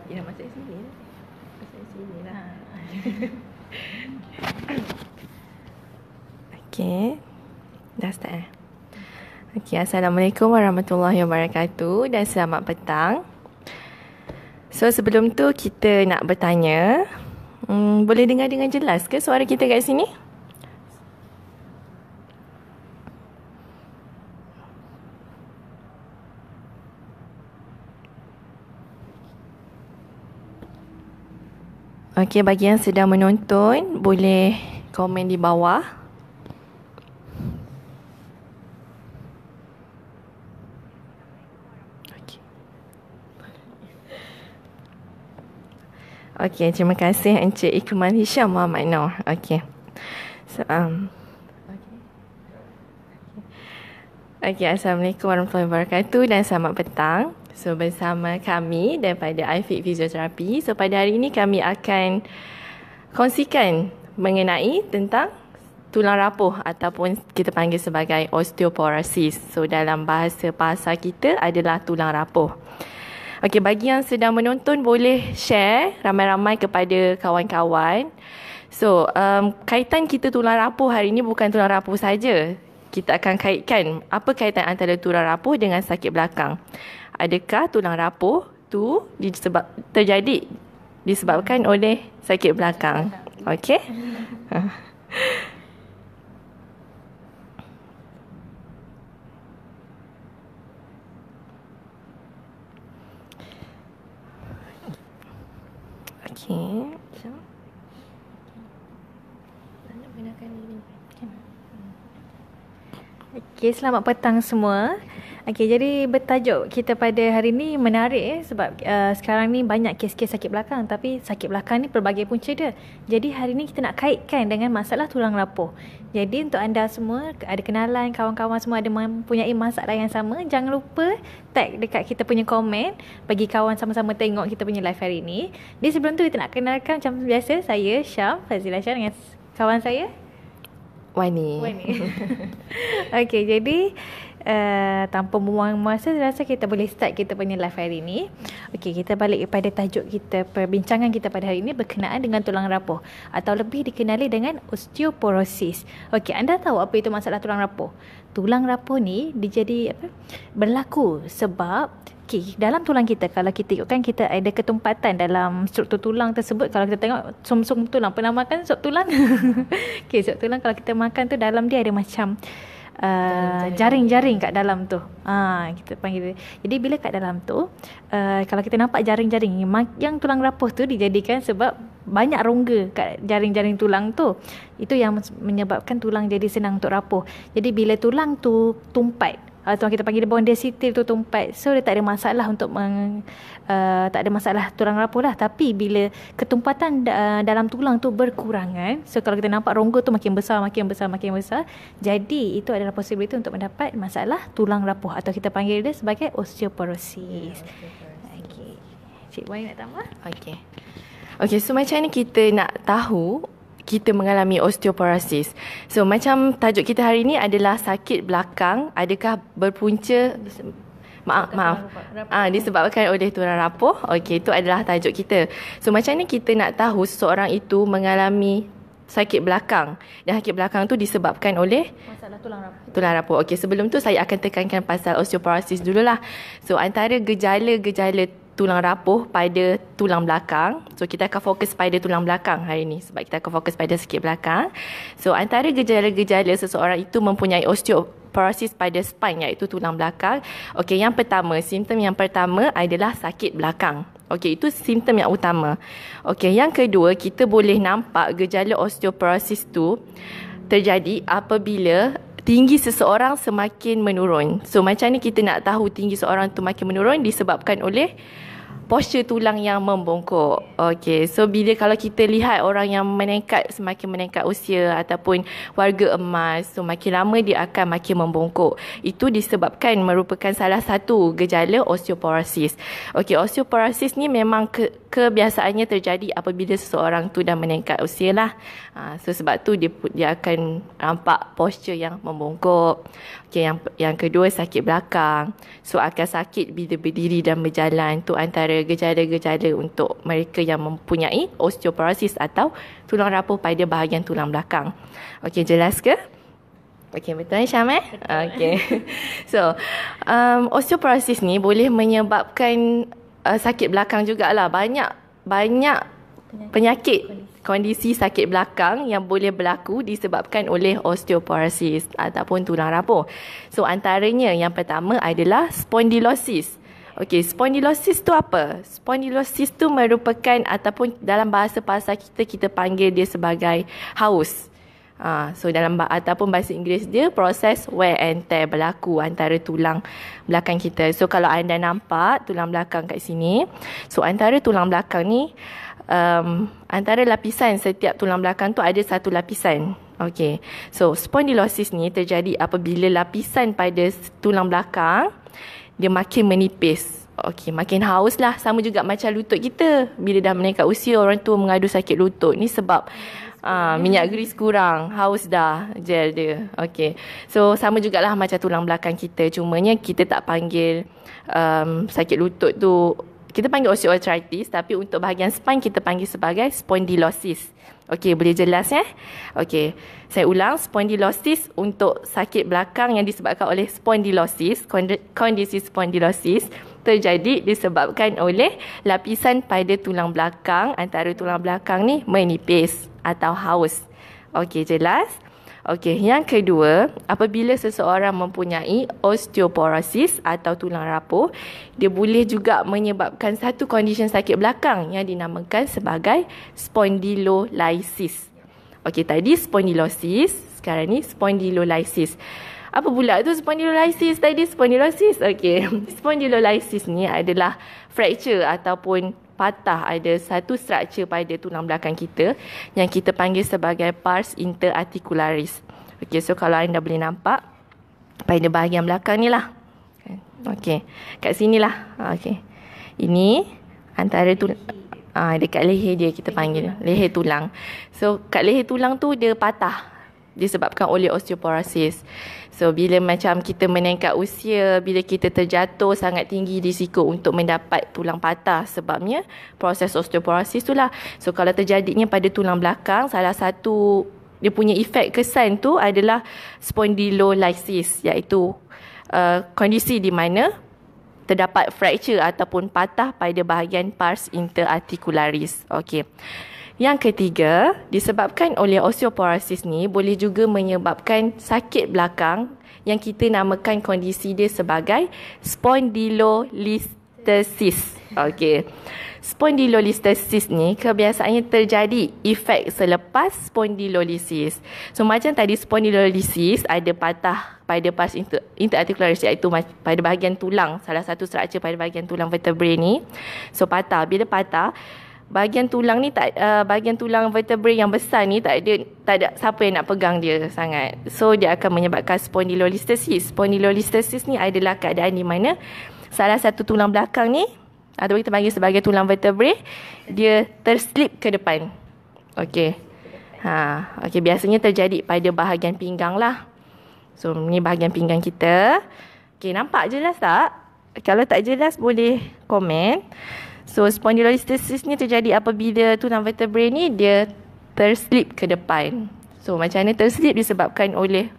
Ya, masuk sini lah. Masuk sini lah. Okey. Dah start eh? Okey, Assalamualaikum warahmatullahi wabarakatuh dan selamat petang. So, sebelum tu kita nak bertanya, boleh dengar dengan jelas ke suara kita kat sini? Okey, bagi yang sedang menonton, boleh komen di bawah. Okey, terima kasih Encik Ikmal Hisham Muhammad Noor. Okey. So, Okey, Assalamualaikum warahmatullahi wabarakatuh dan selamat petang. So, bersama kami daripada iFit Physiotherapy. So, pada hari ini kami akan kongsikan mengenai tentang tulang rapuh ataupun kita panggil sebagai osteoporosis. So, dalam bahasa pasar kita adalah tulang rapuh. Okey, bagi yang sedang menonton boleh share ramai-ramai kepada kawan-kawan. So, kaitan kita tulang rapuh hari ini bukan tulang rapuh saja. Kita akan kaitkan apa kaitan antara tulang rapuh dengan sakit belakang. Adakah tulang rapuh tu terjadi disebabkan oleh sakit belakang? Okey? Okey. Okey, selamat petang semua. Okey, jadi bertajuk kita pada hari ni menarik sebab sekarang ni banyak kes-kes sakit belakang, tapi sakit belakang ni pelbagai punca dia. Jadi hari ni kita nak kaitkan dengan masalah tulang rapuh. Jadi untuk anda semua ada kenalan, kawan-kawan semua ada mempunyai masalah yang sama, jangan lupa tag dekat kita punya komen bagi kawan sama-sama tengok kita punya live hari ni. Di sebelum tu kita nak kenalkan macam biasa, saya Syam Fazilah Syam dengan kawan saya Wani. Okey, jadi tanpa membuang masa, saya rasa kita boleh start kita punya live hari ini. Okey, kita balik kepada tajuk kita, perbincangan kita pada hari ini berkenaan dengan tulang rapuh atau lebih dikenali dengan osteoporosis. Okey, anda tahu apa itu masalah tulang rapuh? Tulang rapuh ni berlaku sebab dalam tulang kita, kalau kita tengokkan, kita ada ketumpatan dalam struktur tulang tersebut. Kalau kita tengok sum-sum tulang, pernah makan sup tulang? Sup tulang kalau kita makan tu dalam dia ada macam jaring-jaring kat dalam tu. Kita panggil. Jadi bila kat dalam tu, kalau kita nampak jaring-jaring yang tulang rapuh tu dijadikan sebab banyak rongga kat jaring-jaring tulang tu. Itu yang menyebabkan tulang jadi senang untuk rapuh. Jadi bila tulang tu tumpat, atau kita panggil bone density tu tumpat, so dia tak ada masalah untuk tak ada masalah tulang rapuh lah. Tapi bila ketumpatan dalam tulang tu berkurangan, so kalau kita nampak rongga tu makin besar, jadi itu adalah possibility untuk mendapat masalah tulang rapuh atau kita panggil dia sebagai osteoporosis. Okey, Cik Wai nak tambah? Okey, so macam ni kita nak tahu kita mengalami osteoporosis. So macam tajuk kita hari ini adalah sakit belakang adakah berpunca disebabkan oleh tulang rapuh. Okey, itu adalah tajuk kita. So macam ni kita nak tahu seseorang itu mengalami sakit belakang dan sakit belakang tu disebabkan oleh masalah tulang rapuh. Okey, sebelum tu saya akan tekankan pasal osteoporosis dululah. So antara gejala-gejala tulang rapuh pada tulang belakang. So kita akan fokus pada tulang belakang hari ini sebab kita akan fokus pada sakit belakang. So antara gejala-gejala seseorang itu mempunyai osteoporosis pada spine iaitu tulang belakang. Okey, simptom yang pertama adalah sakit belakang. Okey, itu simptom yang utama. Okey, yang kedua, kita boleh nampak gejala osteoporosis tu terjadi apabila tinggi seseorang semakin menurun. So macam ni kita nak tahu tinggi seseorang tu makin menurun disebabkan oleh postur tulang yang membongkok. Okey, so kalau kita lihat orang yang semakin meningkat usia ataupun warga emas, so makin lama dia akan makin membongkok. Itu disebabkan merupakan salah satu gejala osteoporosis. Okey, osteoporosis ni memang kebiasaannya terjadi apabila seseorang tu dah meningkat usia lah. So sebab tu dia akan nampak postur yang membongkok. Okay, yang kedua sakit belakang. So akan sakit bila berdiri dan berjalan. Tu antara gejala-gejala untuk mereka yang mempunyai osteoporosis atau tulang rapuh pada bahagian tulang belakang. Okay, jelas ke? Okay, betul Syam Okay. So, osteoporosis ni boleh menyebabkan sakit belakang jugalah. Banyak penyakit kondisi sakit belakang yang boleh berlaku disebabkan oleh osteoporosis ataupun tulang rapuh. So antaranya yang pertama adalah spondylosis. Okey, spondylosis tu apa? Spondylosis tu merupakan ataupun dalam bahasa pasar kita panggil dia sebagai haus. So ataupun bahasa Inggeris dia proses wear and tear berlaku antara tulang belakang kita. So kalau anda nampak tulang belakang kat sini, so antara tulang belakang ni antara lapisan setiap tulang belakang tu ada satu lapisan. Okey. So spondylosis ni terjadi apabila lapisan pada tulang belakang dia makin menipis. Okey, makin haus lah. Sama juga macam lutut kita. Bila dah meningkat usia, orang tua mengadu sakit lutut. Ni sebab minyak grease kurang, haus dah gel dia. Okey. So sama jugalah macam tulang belakang kita. Cumanya kita tak panggil sakit lutut tu, kita panggil osteoarthritis, tapi untuk bahagian spine kita panggil sebagai spondylosis. Okey, boleh jelas Okey, saya ulang, spondylosis untuk sakit belakang yang disebabkan oleh spondylosis, kondisi spondylosis terjadi disebabkan oleh lapisan pada tulang belakang, antara tulang belakang ni menipis atau haus. Okey, jelas? Okey, yang kedua, apabila seseorang mempunyai osteoporosis atau tulang rapuh, dia boleh juga menyebabkan satu condition sakit belakang yang dinamakan sebagai spondylolysis. Okey, tadi spondylosis, sekarang ni spondylolysis. Apa pula tu spondylolysis tadi? Spondylosis. Okey, spondylolysis ni adalah fracture ataupun patah ada satu struktur pada tulang belakang kita yang kita panggil sebagai pars interarticularis. Okey, so kalau anda boleh nampak pada bahagian belakang ni lah. Okey, kat sini lah. Okey, ini antara dekat leher dia kita panggil leher tulang. So kat leher tulang tu dia patah disebabkan oleh osteoporosis. So bila macam kita meningkat usia, bila kita terjatuh sangat tinggi risiko untuk mendapat tulang patah sebabnya proses osteoporosis tu lah. So kalau terjadinya pada tulang belakang, salah satu dia punya efek kesan tu adalah spondylolysis, iaitu kondisi di mana terdapat fracture ataupun patah pada bahagian pars interarticularis. Okey. Yang ketiga, disebabkan oleh osteoporosis ni boleh juga menyebabkan sakit belakang yang kita namakan kondisi dia sebagai spondylolisthesis. Okey. Spondylolisthesis ni kebiasaannya terjadi efek selepas spondylolisis. So macam tadi spondylolysis ada patah pada pars interarticularis, iaitu pada bahagian tulang, salah satu struktur pada bahagian tulang vertebrae ni. So patah, bila patah bahagian tulang ni bahagian tulang vertebrae yang besar ni tak ada siapa yang nak pegang dia sangat. So dia akan menyebabkan spondylolisthesis. Spondylolisthesis ni adalah keadaan di mana salah satu tulang belakang ni atau kita panggil sebagai tulang vertebrae dia terslip ke depan. Okey. Okey, biasanya terjadi pada bahagian pinggang lah. So ni bahagian pinggang kita. Okey, nampak jelas tak? Kalau tak jelas boleh komen. So spondylolisthesis ni terjadi apabila tulang vertebrae ni dia terslip ke depan. So macam mana terslip disebabkan oleh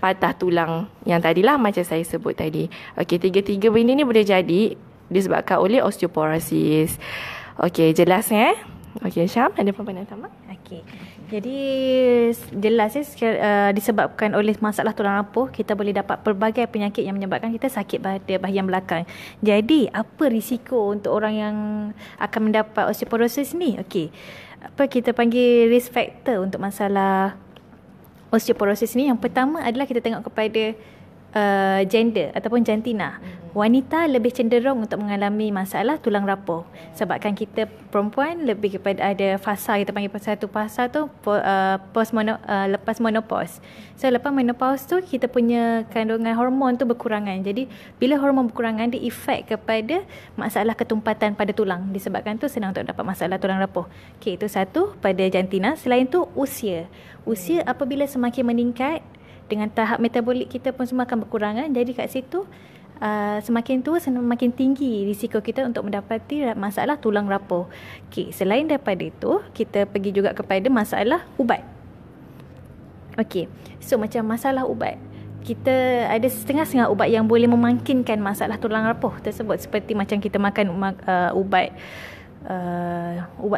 patah tulang yang tadilah macam saya sebut tadi. Okey, tiga-tiga benda ni boleh jadi disebabkan oleh osteoporosis. Okey, jelas Okey, Syam, ada apa nak tambah? Okey. Jadi jelas disebabkan oleh masalah tulang rapuh, kita boleh dapat pelbagai penyakit yang menyebabkan kita sakit pada bahagian belakang. Jadi, apa risiko untuk orang yang akan mendapat osteoporosis ni? Okey. Apa kita panggil risk factor untuk masalah osteoporosis ni? Yang pertama adalah kita tengok kepada gender ataupun jantina. Wanita lebih cenderung untuk mengalami masalah tulang rapuh sebabkan kita perempuan lebih kepada ada fasa, kita panggil satu fasa tu lepas menopause. So lepas menopause tu kita punya kandungan hormon tu berkurangan. Jadi bila hormon berkurangan dia efek kepada masalah ketumpatan pada tulang. Disebabkan tu senang untuk dapat masalah tulang rapuh. Okey, itu satu pada jantina. Selain tu usia. Usia apabila semakin meningkat, dengan tahap metabolik kita pun semua akan berkurangan. Jadi kat situ semakin tua semakin tinggi risiko kita untuk mendapati masalah tulang rapuh. Okey, selain daripada itu, kita pergi juga kepada masalah ubat. Okey, so macam masalah ubat, kita ada setengah-setengah ubat yang boleh memangkinkan masalah tulang rapuh tersebut, seperti macam kita makan ubat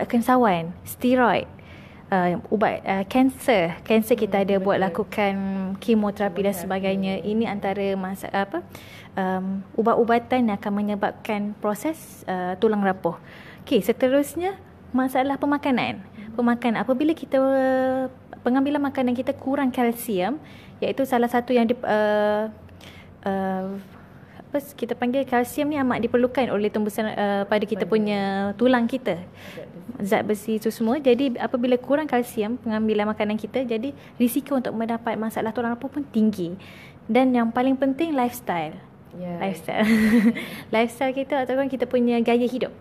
kengsauan, steroid, ubat kanser kita ada buat lakukan kemoterapi dan sebagainya. Ini antara ubat-ubatan yang akan menyebabkan proses tulang rapuh. Okey, seterusnya masalah pemakanan. Apabila kita pengambilan makanan kita kurang kalsium, iaitu salah satu yang kita panggil kalsium ni amat diperlukan oleh tumbuhan pada kita punya tulang kita, zat besi itu semua. Jadi apabila kurang kalsium pengambilan makanan kita, jadi risiko untuk mendapat masalah tulang rapuh pun tinggi. Dan yang paling penting, lifestyle. Lifestyle kita ataupun kita punya gaya hidup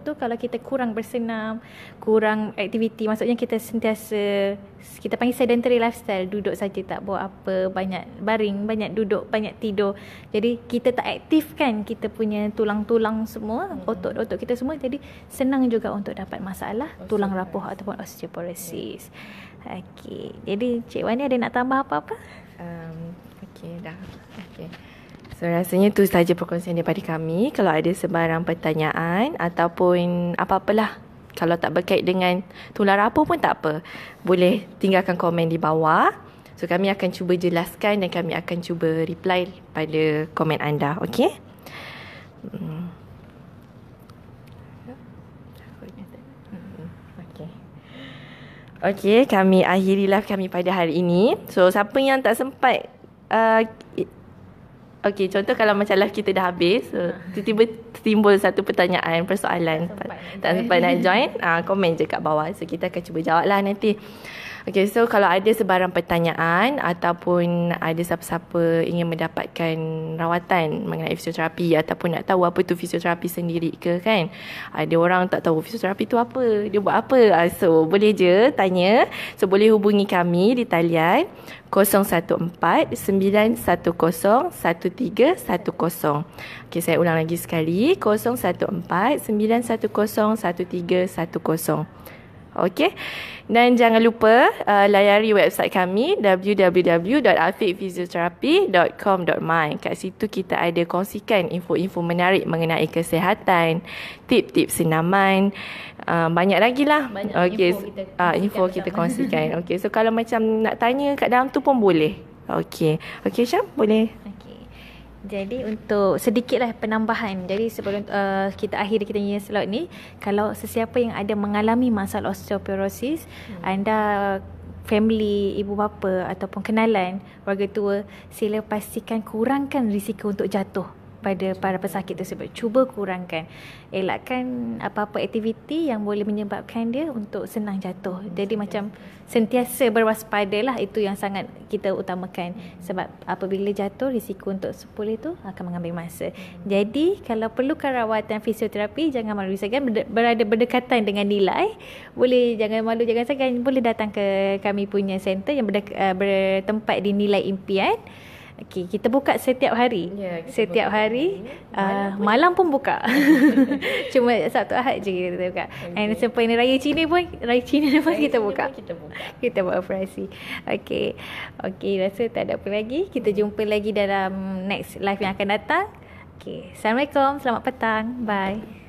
tu, kalau kita kurang bersenam, kurang aktiviti, maksudnya kita sentiasa, kita panggil sedentary lifestyle, duduk saja tak buat apa, banyak baring, banyak duduk, banyak tidur. Jadi kita tak aktifkan kita punya tulang-tulang semua, otot-otot kita semua, jadi senang juga untuk dapat masalah tulang rapuh ataupun osteoporosis. Okey, jadi Cik Wani ada nak tambah apa-apa? Okey, dah. Okey. So rasanya tu sahaja perkongsian daripada kami. Kalau ada sebarang pertanyaan ataupun apa-apalah, kalau tak berkait dengan tulang rapuh pun tak apa, boleh tinggalkan komen di bawah. So kami akan cuba jelaskan dan kami akan cuba reply pada komen anda. Okey? Okey, kami akhiri live kami pada hari ini. So siapa yang tak sempat Okey, contoh kalau macam live kita dah habis, tiba-tiba timbul satu pertanyaan, persoalan, tak sempat nak join, komen je kat bawah. So kita akan cuba jawab lah nanti. Okey, so kalau ada sebarang pertanyaan ataupun ada siapa-siapa ingin mendapatkan rawatan mengenai fisioterapi ataupun nak tahu apa tu fisioterapi sendiri ke kan. Ada orang tak tahu fisioterapi tu apa, dia buat apa. So boleh je tanya. So boleh hubungi kami di talian 014-910-1310. Okey, saya ulang lagi sekali, 014-910-1310. Okey. Dan jangan lupa layari website kami www.afiqphysiotherapy.com.my. Kat situ kita ada kongsikan info-info menarik mengenai kesihatan, tip-tip senaman, banyak lagi lah. Okey, info kita kongsikan. Okey, so kalau macam nak tanya kat dalam tu pun boleh. Okey. Okey Syam, boleh. Jadi untuk sedikitlah penambahan. Jadi sebelum kita akhiri kita punya slot ni, kalau sesiapa yang ada mengalami masalah osteoporosis, anda family, ibu bapa ataupun kenalan warga tua, sila pastikan kurangkan risiko untuk jatuh pada para pesakit tersebut. Cuba kurangkan, elakkan apa-apa aktiviti yang boleh menyebabkan dia untuk senang jatuh. Jadi macam sentiasa berwaspada lah, itu yang sangat kita utamakan. Sebab apabila jatuh, risiko untuk sepulih itu akan mengambil masa. Jadi kalau perlukan rawatan fisioterapi, jangan malu segan, berada berdekatan dengan nilai. Boleh, jangan malu, jangan segan, boleh datang ke kami punya center yang bertempat di Nilai Impian. Okey, kita buka setiap hari. Setiap hari. Malam pun buka. Cuma Sabtu Ahad je kita buka. And sempena Raya Cina pun kita buka. Kita buat operasi. Okey. Okey, rasa tak ada apa lagi. Kita jumpa lagi dalam next live yang akan datang. Okey. Assalamualaikum. Selamat petang. Bye.